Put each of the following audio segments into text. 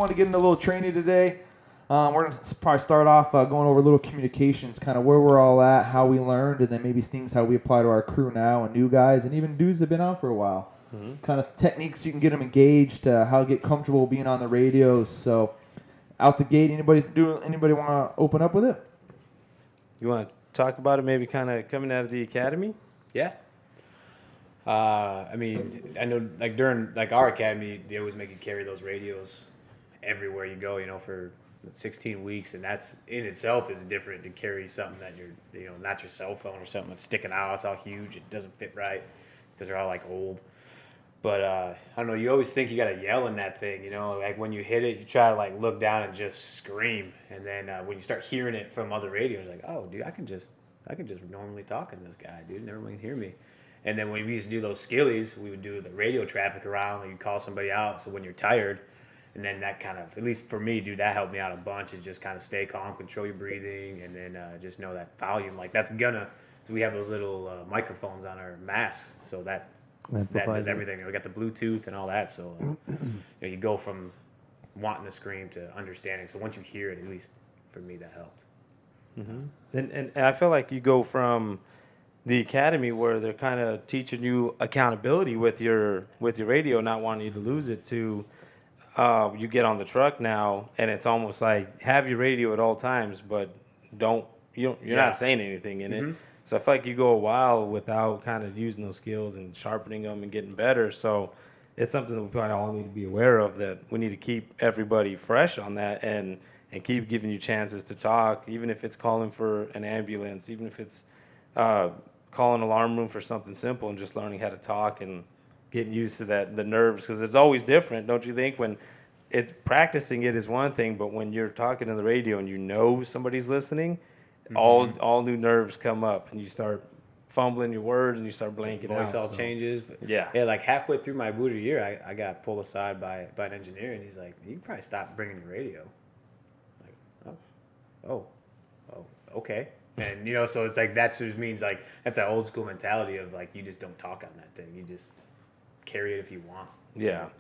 want to get into a little training today. We're going to probably start off going over a little communications, kind of where we're all at, how we learned, and then maybe things how we apply to our crew now and new guys and even dudes that have been on for a while. Kind of techniques you can get them engaged, how to get comfortable being on the radio. So out the gate, anybody want to open up with it? You want to talk about it maybe kind of coming out of the academy? Yeah. I mean, I know like during like our academy, they always make you carry those radios everywhere you go, for 16 weeks, and that's in itself is different to carry something that not your cell phone or something that's sticking out. It's all huge. It doesn't fit right because they're all like old. But I don't know. You always think you gotta yell in that thing, Like when you hit it, you try to like look down and just scream, and then when you start hearing it from other radios, like, oh, dude, I can just normally talk to this guy, dude. Never mind hear me. And then when we used to do those skillies, we would do the radio traffic around. Like you'd call somebody out. So when you're tired, and then that kind of, at least for me, dude, that helped me out a bunch. Is just kind of stay calm, control your breathing, and then just know that volume. Like that's gonna. We have those little microphones on our masks, so that does everything. We got the Bluetooth and all that. So you go from wanting to scream to understanding. So once you hear it, at least for me, that helped. Mm-hmm. And I feel like you go from the academy where they're kind of teaching you accountability with your radio, not wanting you to lose it, to you get on the truck now and it's almost like have your radio at all times, but you're not saying anything in it. So I feel like you go a while without kind of using those skills and sharpening them and getting better. So it's something that we probably all need to be aware of, that we need to keep everybody fresh on that and keep giving you chances to talk, even if it's calling for an ambulance, even if it's calling alarm room for something simple, and just learning how to talk and getting used to the nerves, because it's always different, don't you think? When it's practicing it is one thing, but when you're talking to the radio and somebody's listening, all new nerves come up and you start fumbling your words and you start blanking out. Voice all changes. But yeah, like halfway through my booter year, I got pulled aside by an engineer, and he's like, "You can probably stop bringing your radio." Like, oh, okay. And so it's like that just means like that's that old school mentality of like you just don't talk on that thing. You just carry it if you want. Yeah. So,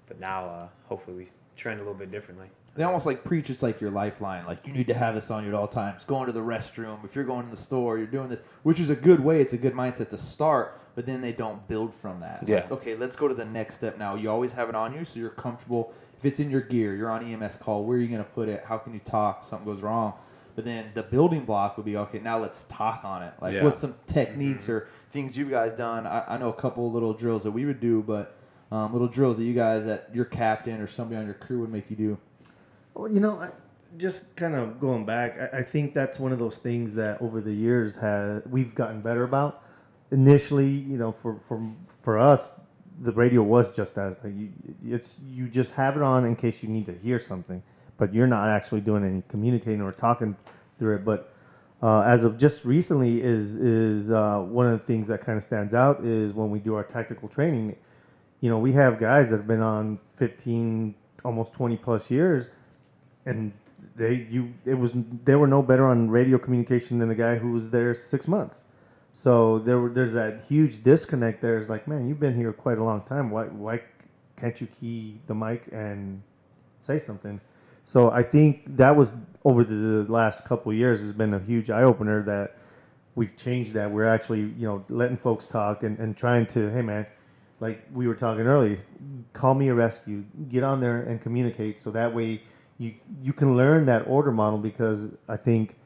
but now hopefully we trend a little bit differently. They almost like preach it's like your lifeline. Like you need to have this on you at all times. Going to the restroom, if you're going to the store, you're doing this, which is a good way. It's a good mindset to start, but then they don't build from that. Yeah. Like, okay, let's go to the next step now. You always have it on you, so you're comfortable. If it's in your gear, you're on EMS call, where are you going to put it? How can you talk? Something goes wrong. But then the building block would be, okay, now let's talk on it. Like what's some techniques or things you guys done? I know a couple of little drills that we would do, but little drills that you guys, that your captain or somebody on your crew would make you do. Well, just kind of going back, I think that's one of those things that over the years we've gotten better about. Initially, for us, the radio was just as you just have it on in case you need to hear something, but you're not actually doing any communicating or talking through it. But as of just recently, is one of the things that kind of stands out is when we do our tactical training. We have guys that have been on 15, almost 20 plus years. And they were no better on radio communication than the guy who was there 6 months. So there's that huge disconnect there. It's like, man, you've been here quite a long time. Why can't you key the mic and say something? So I think that was over the last couple of years has been a huge eye opener that we've changed that. We're actually letting folks talk and trying to, hey man, like we were talking earlier, call me a rescue, get on there and communicate, so that way you can learn that order model, because I think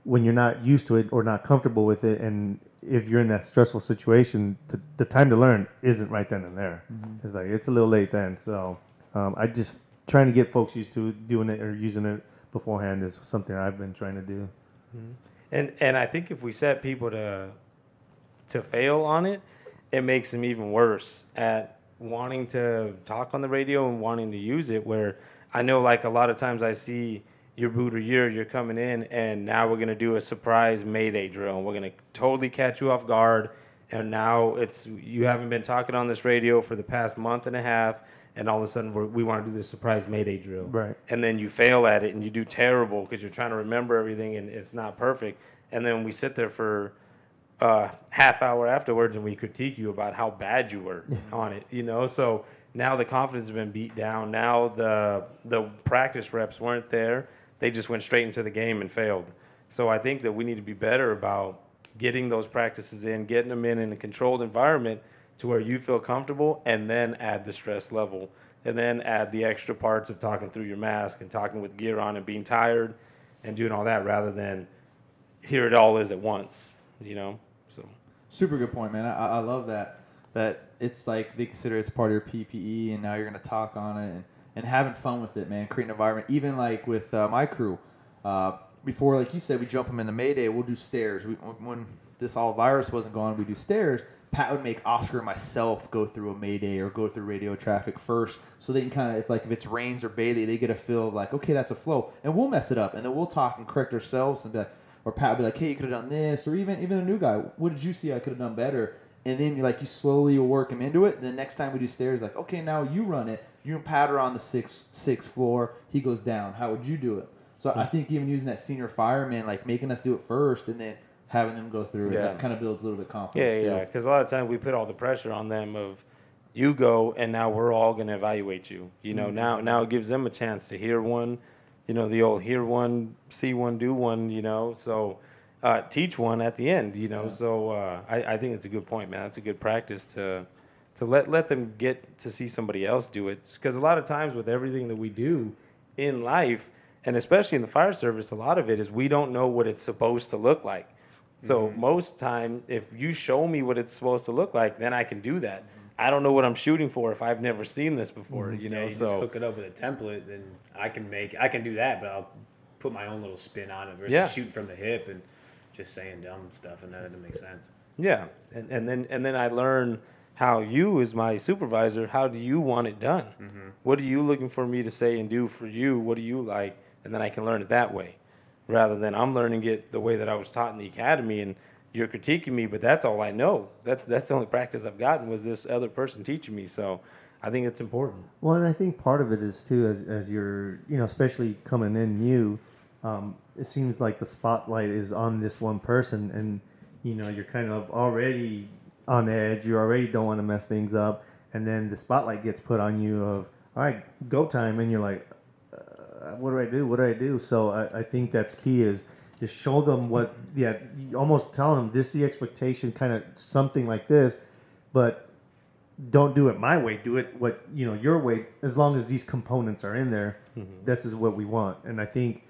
when you're not used to it or not comfortable with it, and if you're in that stressful situation, the time to learn isn't right then and there. It's like it's a little late then. So I just trying to get folks used to doing it or using it beforehand is something I've been trying to do. And I think if we set people to fail on it, it makes them even worse at wanting to talk on the radio and wanting to use it, where I know like a lot of times I see your booter year, you're coming in and now we're going to do a surprise Mayday drill. And we're going to totally catch you off guard. And now you haven't been talking on this radio for the past month and a half. And all of a sudden we want to do this surprise Mayday drill. Right. And then you fail at it and you do terrible because you're trying to remember everything and it's not perfect. And then we sit there for half hour afterwards and we critique you about how bad you were on it, you know. So now the confidence has been beat down. Now the practice reps weren't there. They just went straight into the game and failed. So I think that we need to be better about getting those practices in, getting them in a controlled environment to where you feel comfortable, and then add the stress level, and then add the extra parts of talking through your mask and talking with gear on and being tired and doing all that, rather than here it all is at once, you know. So Super good point, man. I love that. That it's like they consider it's part of your PPE, and now you're gonna talk on it and having fun with it, man. Creating an environment. Even like with my crew, before, like you said, we jump them in the Mayday. We'll do stairs. When this all virus wasn't going, we do stairs. Pat would make Oscar and myself go through a Mayday or go through radio traffic first, so they can kind of, if it's rains or Bailey, they get a feel of like, okay, that's a flow, and we'll mess it up, and then we'll talk and correct ourselves, and or Pat would be like, hey, you could have done this, or even a new guy, what did you see I could have done better? And then you slowly work him into it. And the next time we do stairs, like, okay, now you run it. You and Pat are on the sixth floor. He goes down. How would you do it? So I think even using that senior fireman, like making us do it first, and then having them go through it, that kind of builds a little bit of confidence. yeah, because a lot of times we put all the pressure on them of you go, and now we're all going to evaluate you. You know, now it gives them a chance to hear one, you know, the old hear one, see one, do one, you know. So teach one at the end, you know. So I think it's a good point, man. It's a good practice to let them get to see somebody else do it, because a lot of times with everything that we do in life, and especially in the fire service, a lot of it is we don't know what it's supposed to look like. So most time, if you show me what it's supposed to look like, then I can do that. I don't know what I'm shooting for if I've never seen this before, you know. You just hook it up with a template, then I can do that, but I'll put my own little spin on it versus shooting from the hip and just saying dumb stuff, and that doesn't make sense. Yeah, and then I learn how you, as my supervisor, how do you want it done? What are you looking for me to say and do for you? What do you like? And then I can learn it that way, rather than I'm learning it the way that I was taught in the academy, and you're critiquing me, but that's all I know. That's the only practice I've gotten was this other person teaching me. So I think it's important. Well, and I think part of it is too, as you're, you know, especially coming in new, it seems like the spotlight is on this one person, and you know, you're kind of already on edge. You already don't want to mess things up, and then the spotlight gets put on you of, all right, go time, and you're like, what do I do? What do I do? So I think that's key is show them what, you almost tell them this is the expectation, kind of something like this, but don't do it my way. Do it your way. As long as these components are in there, this is what we want. And I think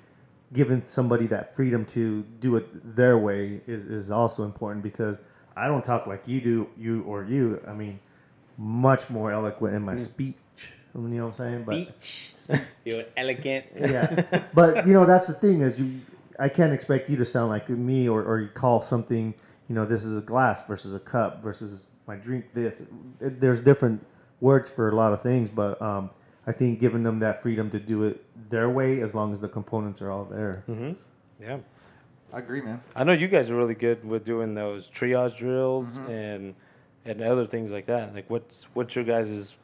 giving somebody that freedom to do it their way is also important, because I don't talk like you do, you. I mean, much more eloquent in my speech. You know what I'm saying? But You're elegant. Yeah, but you know, that's the thing is I can't expect you to sound like me or you call something, you know, this is a glass versus a cup versus my drink this. There's different words for a lot of things, but I think giving them that freedom to do it their way, as long as the components are all there. Yeah, I agree, man. I know you guys are really good with doing those triage drills and other things like that. Like, what's your guys'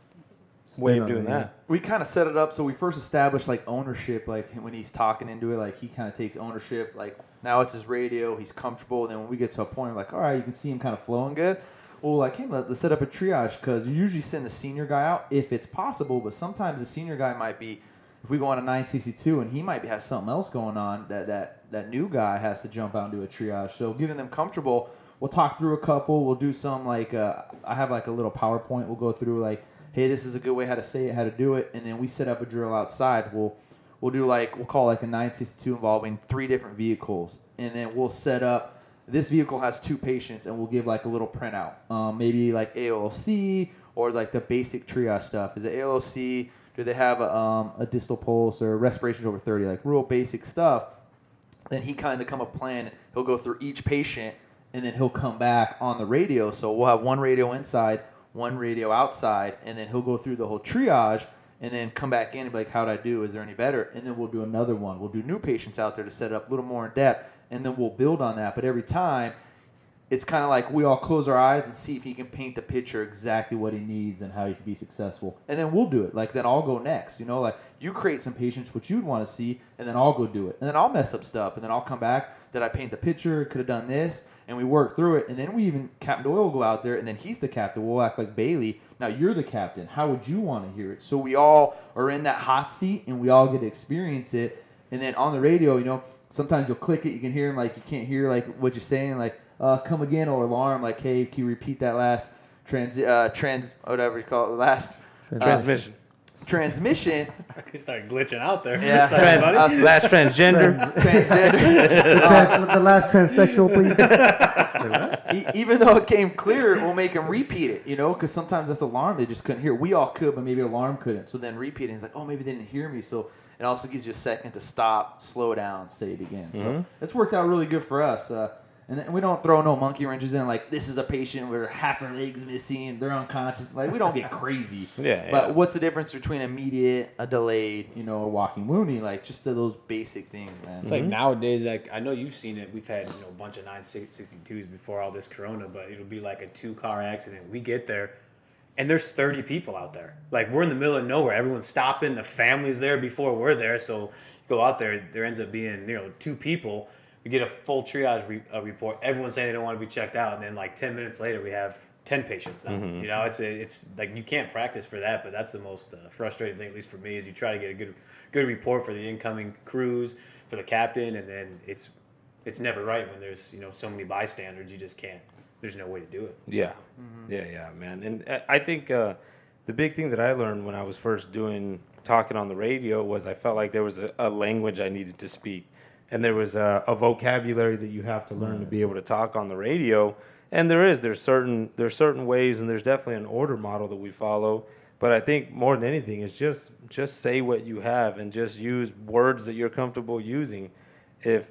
way of doing that? We kind of set it up so we first established like ownership. Like when he's talking into it, like he kind of takes ownership. Like now it's his radio, he's comfortable. And then when we get to a point, we're like, all right, you can see him kind of flowing good. Well, like, hey, let's set up a triage, because you usually send the senior guy out if it's possible. But sometimes the senior guy might be, if we go on a 962 and he might have something else going on, that new guy has to jump out and do a triage. So getting them comfortable, we'll talk through a couple. We'll do some like I have like a little PowerPoint. We'll go through like, hey, this is a good way how to say it, how to do it, and then we set up a drill outside. We'll do like, we'll call like a 962 involving 3 different vehicles, and then we'll set up, this vehicle has 2 patients, and we'll give like a little printout, maybe like AOC or like the basic triage stuff. Is it AOC? Do they have a distal pulse or respiration over 30? Like real basic stuff. Then he kind of come up plan. He'll go through each patient, and then he'll come back on the radio. So we'll have one radio inside, one radio outside, and then he'll go through the whole triage and then come back in and be like, how'd I do? Is there any better? And then we'll do another one. We'll do new patients out there to set it up a little more in depth, and then we'll build on that. But every time, it's kind of like we all close our eyes and see if he can paint the picture exactly what he needs and how he can be successful. And then we'll do it. Like, then I'll go next. You know, like you create some patients which you'd want to see, and then I'll go do it. And then I'll mess up stuff, and then I'll come back. Did I paint the picture? Could have done this. and we work through it. And then we even Captain Doyle will go out there, and then he's the captain. We'll act like Bailey. Now you're the captain. How would you want to hear it? So we all are in that hot seat, and we all get to experience it. And then on the radio, you know, sometimes you'll click it, you can hear him like you can't hear like what you're saying, like come again, or alarm, like hey, can you repeat that last whatever you call it, last Transmission. Transmission. I started glitching out there. Yeah. Last transgender. The last transsexual, please. Even though it came clear, we'll make him repeat it, you know, because sometimes that's alarm they just couldn't hear. We all could, but maybe alarm couldn't. So then repeating, he's like, oh, maybe they didn't hear me. So it also gives you a second to stop, slow down, say it again. So it's worked out really good for us. And we don't throw no monkey wrenches in, like, this is a patient where half their leg's missing, they're unconscious. Like, we don't get crazy. But what's the difference between immediate, a delayed, you know, a walking wounding? Like, just those basic things, man. It's like nowadays, like, I know you've seen it. We've had, you know, a bunch of 962s before all this corona, but it'll be like a 2-car accident. We get there, and there's 30 people out there. Like, we're in the middle of nowhere. Everyone's stopping. The family's there before we're there. So you go out there, there ends up being, you know, 2 people. We get a full triage report. Everyone's saying they don't want to be checked out, and then like 10 minutes later, we have 10 patients now. You know, it's like you can't practice for that, but that's the most frustrating thing, at least for me, is you try to get a good report for the incoming crews, for the captain, and then it's never right when there's, you know, so many bystanders. You just can't. There's no way to do it. Yeah, man. And I think the big thing that I learned when I was first talking on the radio was I felt like there was a language I needed to speak. And there was a vocabulary that you have to learn to be able to talk on the radio. And there's certain ways, and there's definitely an order model that we follow. But I think more than anything is just say what you have and just use words that you're comfortable using. If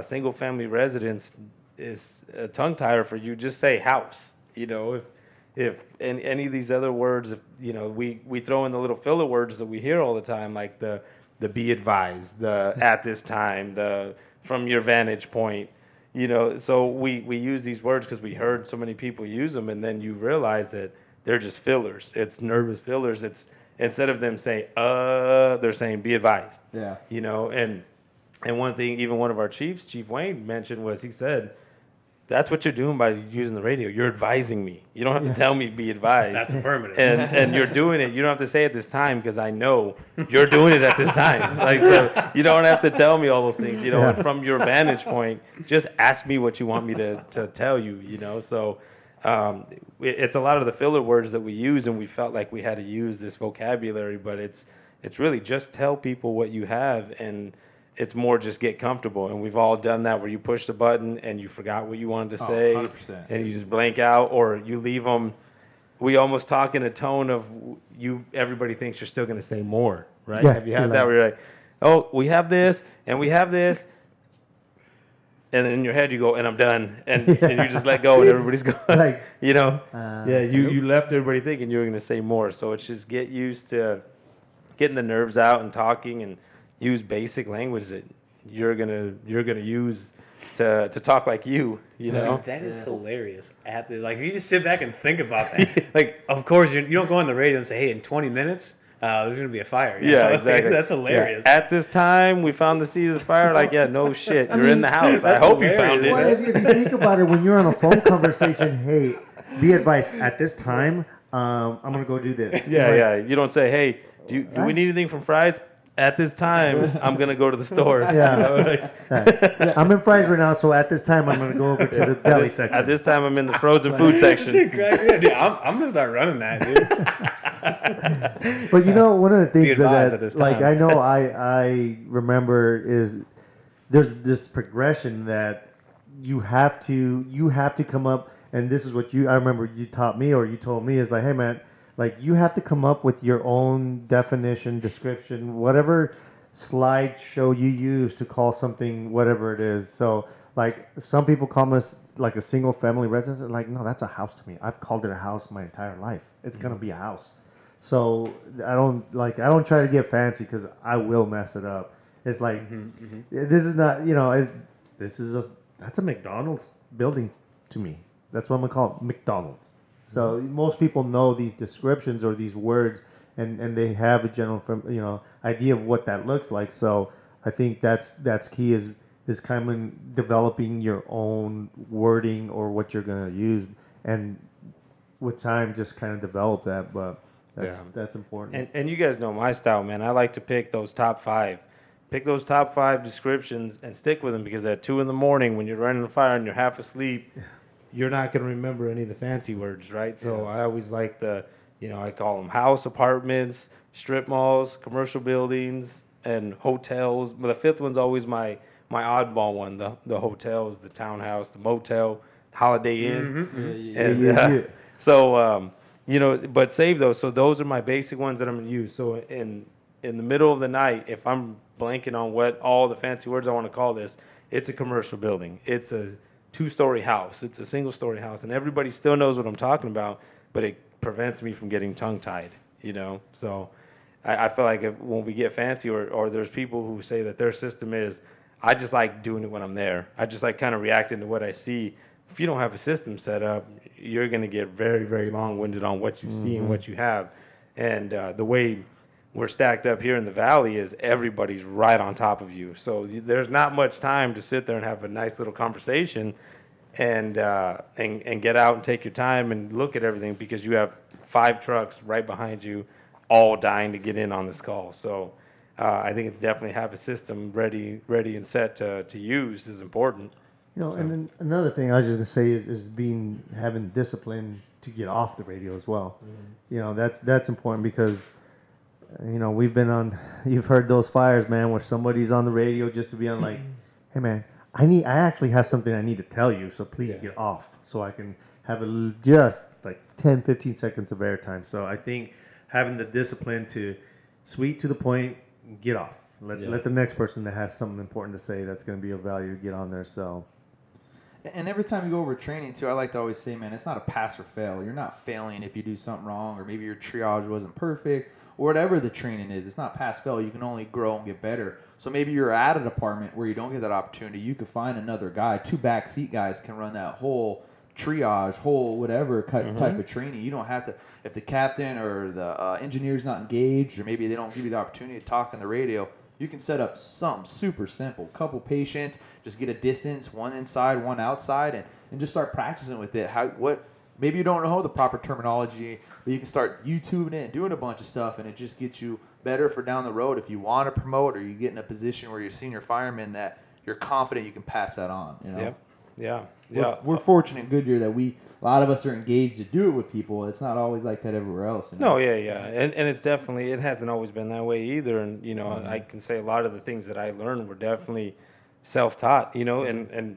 single family residence is a tongue tire for you, just say house. You know, if any of these other words, if you know, we throw in the little filler words that we hear all the time, like the be advised, the at this time, the from your vantage point, you know. So we use these words because we heard so many people use them, and then you realize that they're just fillers. It's nervous fillers. It's instead of them saying they're saying be advised. Yeah. You know, and one thing even one of our chiefs, Chief Wayne, mentioned was he said, that's what you're doing by using the radio. You're advising me. You don't have to tell me be advised. That's permanent. And you're doing it. You don't have to say at this time because I know you're doing it at this time. Like, so you don't have to tell me all those things. You know, and from your vantage point, just ask me what you want me to tell you. You know, so it's a lot of the filler words that we use, and we felt like we had to use this vocabulary, but it's really just tell people what you have, and it's more just get comfortable. And we've all done that where you push the button and you forgot what you wanted to say 100%. and you just blank out, or you leave them. We almost talk in a tone of everybody thinks you're still going to say more, right? Yeah, Have you had that where you're like, oh, we have this and we have this. And then in your head you go, and I'm done. And you just let go and everybody's going, Like, you know, you left everybody thinking you were going to say more. So it's just get used to getting the nerves out and talking, and use basic language that you're gonna use to talk like you know. Dude, that is hilarious. Like, if you just sit back and think about that, like, of course you don't go on the radio and say, hey, in 20 minutes there's gonna be a fire. Yeah, exactly. That's hilarious. Yeah. At this time we found the seed of the fire. Like, yeah, no shit, you're in the house. I hope you found it. Well, if you think about it, when you're on a phone conversation, hey, be advised at this time. I'm gonna go do this. Yeah. You don't say, hey, do we need anything from Fry's? At this time, I'm going to go to the store. Yeah. You know, I'm in Fry's right now, so at this time, I'm going to go over to the deli section. At this time, I'm in the frozen food section. Dude, I'm going to start running that, dude. But you know, one of the things that like, I know I remember is there's this progression that you have to come up, and this is what I remember you taught me, or you told me, is like, hey, man, like, you have to come up with your own definition, description, whatever slideshow you use to call something whatever it is. So, like, some people call us like a single family residence, and like, no, that's a house to me. I've called it a house my entire life. It's gonna be a house. So I don't try to get fancy because I will mess it up. It's like this is not, you know, that's a McDonald's building to me. That's what I'm gonna call it, McDonald's. So most people know these descriptions or these words, and they have a general idea of what that looks like. So I think that's key is is kind of developing your own wording or what you're going to use, and with time just kind of develop that. But that's important. And you guys know my style, man. I like to pick those top 5. Pick those top 5 descriptions and stick with them, because at 2 in the morning when you're running a fire and you're half asleep, you're not going to remember any of the fancy words, right? So I always like I call them house, apartments, strip malls, commercial buildings, and hotels. But the fifth one's always my oddball one, the hotels, the townhouse, the motel, Holiday Inn. And so, but save those. So those are my basic ones that I'm going to use. So in the middle of the night, if I'm blanking on what all the fancy words I want to call this, it's a commercial building. It's a 2-story house. It's a single-story house, and everybody still knows what I'm talking about, but it prevents me from getting tongue-tied. So I feel like when we get fancy, or there's people who say that their system is, I just like doing it when I'm there. I just like kind of reacting to what I see. If you don't have a system set up, you're going to get very, very long-winded on what you see and what you have. And the way we're stacked up here in the valley is everybody's right on top of you. So there's not much time to sit there and have a nice little conversation and get out and take your time and look at everything, because you have 5 trucks right behind you, all dying to get in on this call. So I think it's definitely have a system ready and set to use is important. And then another thing I was just gonna say is having discipline to get off the radio as well. That's important, because we've been on. You've heard those fires, man, where somebody's on the radio just to be on, like, hey man, I actually have something I need to tell you, so please get off, so I can have just like 10, 15 seconds of airtime. So I think having the discipline to sweet to the point, get off. Let the next person that has something important to say that's going to be of value get on there. So. And every time you go over training, too, I like to always say, man, it's not a pass or fail. You're not failing if you do something wrong, or maybe your triage wasn't perfect, or whatever the training is. It's not pass fail. You can only grow and get better. So maybe you're at a department where you don't get that opportunity. You could find another guy. 2 backseat guys can run that whole triage, whatever type of training. You don't have to, if the captain or the engineer's not engaged, or maybe they don't give you the opportunity to talk on the radio, you can set up something super simple. Couple patients, just get a distance, one inside, one outside, and just start practicing with it. Maybe you don't know the proper terminology, but you can start YouTubing it and doing a bunch of stuff, and it just gets you better for down the road if you want to promote, or you get in a position where you're senior fireman that you're confident you can pass that on. We're fortunate in Goodyear that a lot of us are engaged to do it with people. It's not always like that everywhere else. No, and it's definitely, it hasn't always been that way either. And I can say a lot of the things that I learned were definitely self-taught. And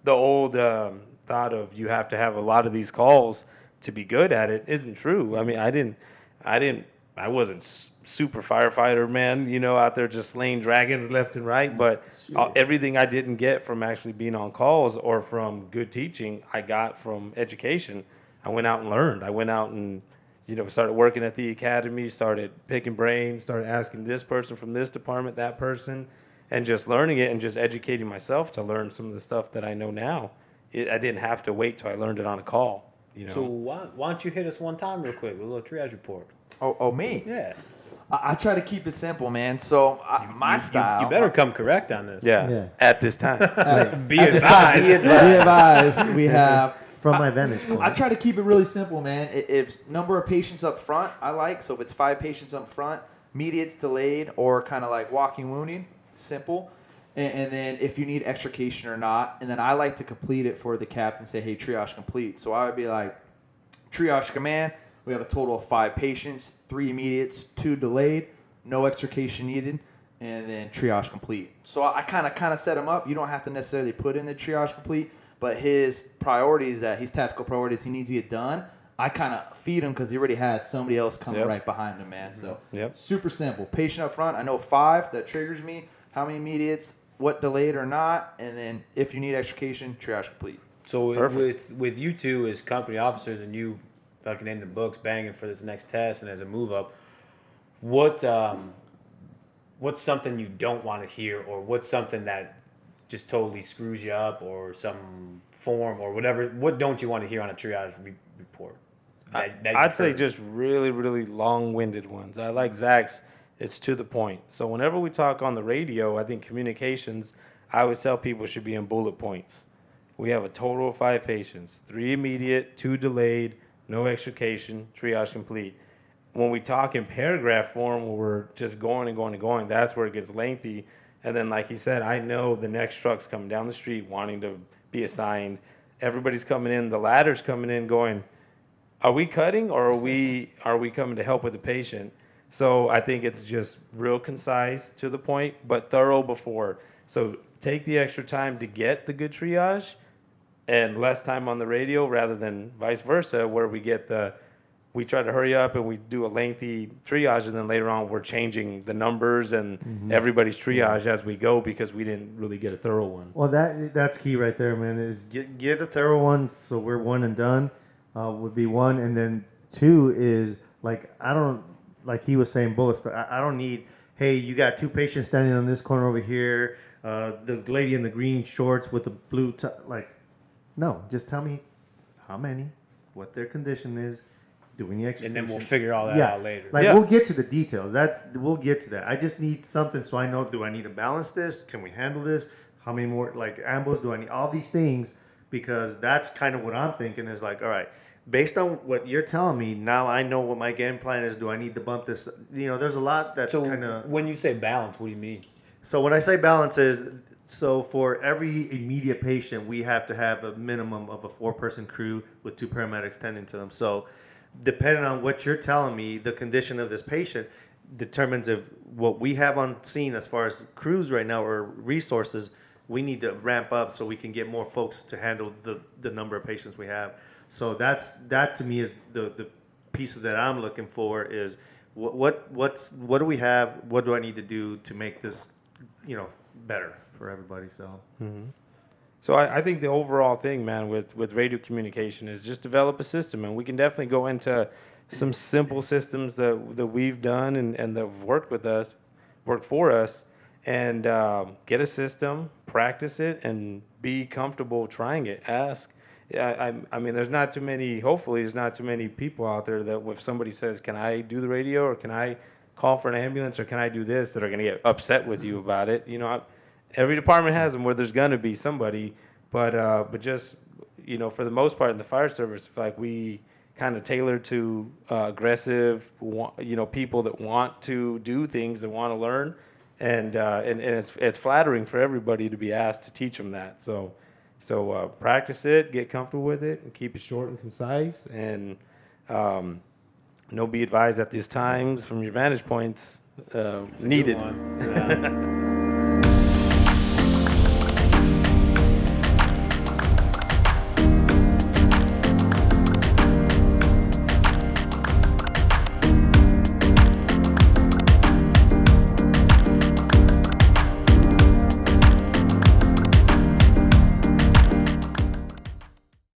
the old thought of you have to have a lot of these calls to be good at it isn't true. I mean, I wasn't super firefighter, man, out there just slaying dragons left and right. But everything I didn't get from actually being on calls or from good teaching, I got from education. I went out and learned. I went out and, started working at the academy, started picking brains, started asking this person from this department, that person, and just learning it and just educating myself to learn some of the stuff that I know now. I didn't have to wait till I learned it on a call. So why don't you hit us one time real quick with a little triage report? Oh, me? Yeah. I try to keep it simple, man. So my style. You better come correct on this. Yeah. At this time. Be advised. Be advised. We have. From my vantage point. I try to keep it really simple, man. If number of patients up front, I like. So if it's 5 patients up front, immediates, delayed, or kind of like walking, wounding, simple. And then if you need extrication or not, and then I like to complete it for the captain, say, hey, triage complete. So I would be like, triage command, we have a total of 5 patients, 3 immediates, 2 delayed, no extrication needed, and then triage complete. So I kind of set him up. You don't have to necessarily put in the triage complete, but his priorities, his tactical priorities he needs to get done, I kind of feed him because he already has somebody else coming right behind him, man. So super simple. Patient up front, I know 5, that triggers me. How many immediates, what delayed or not, and then if you need extrication, triage complete. So with you two as company officers and you fucking in the books banging for this next test and as a move up, what's something you don't want to hear, or what's something that just totally screws you up, or some form or whatever? What don't you want to hear on a triage report? I'd say just really, really long-winded ones. I like Zach's. It's to the point. So whenever we talk on the radio, I think communications, I would tell people should be in bullet points. We have a total of 5 patients, 3 immediate, 2 delayed, no extrication, triage complete. When we talk in paragraph form where we're just going and going and going, that's where it gets lengthy. And then, like he said, I know the next truck's coming down the street wanting to be assigned. Everybody's coming in, the ladder's coming in going, are we cutting or are we coming to help with the patient? So I think it's just real concise, to the point, but thorough before. So take the extra time to get the good triage and less time on the radio rather than vice versa, where we try to hurry up and we do a lengthy triage, and then later on we're changing the numbers and everybody's triage as we go because we didn't really get a thorough one. Well, that's key right there, man. Is get a thorough one, so we're one and done. Would be one, and then two is like he was saying, bullets. I don't need. Hey, you got 2 patients standing on this corner over here. The lady in the green shorts with the blue like, no, just tell me how many, what their condition is. Do we need extrication? And then we'll figure all that out later. Like, we'll get to the details. We'll get to that. I just need something so I know, do I need to balance this? Can we handle this? How many more, like, ambos do I need? All these things, because that's kind of what I'm thinking is like, all right, based on what you're telling me, now I know what my game plan is. Do I need to bump this? There's a lot that's kind of... When you say balance, what do you mean? So when I say balance is, so for every immediate patient, we have to have a minimum of a 4-person crew with 2 paramedics tending to them. So depending on what you're telling me, the condition of this patient determines if what we have on scene as far as crews right now or resources, we need to ramp up so we can get more folks to handle the number of patients we have. So that to me is the piece that I'm looking for is what do we have? What do I need to do to make this, better for everybody? So. Mm-hmm. So I think the overall thing, man, with radio communication is just develop a system, and we can definitely go into some simple systems that we've done and that have worked for us, and get a system, practice it, and be comfortable trying it. Ask. I mean, hopefully there's not too many people out there that if somebody says, can I do the radio, or can I call for an ambulance, or can I do this, that are going to get upset with you about it. Every department has them where there's going to be somebody, but just, for the most part in the fire service, like we kind of tailor to aggressive, people that want to do things, that want to learn, and it's flattering for everybody to be asked to teach them that. So practice it, get comfortable with it, and keep it short and concise, and be advised at these times from your vantage points It's a needed. good one. Yeah.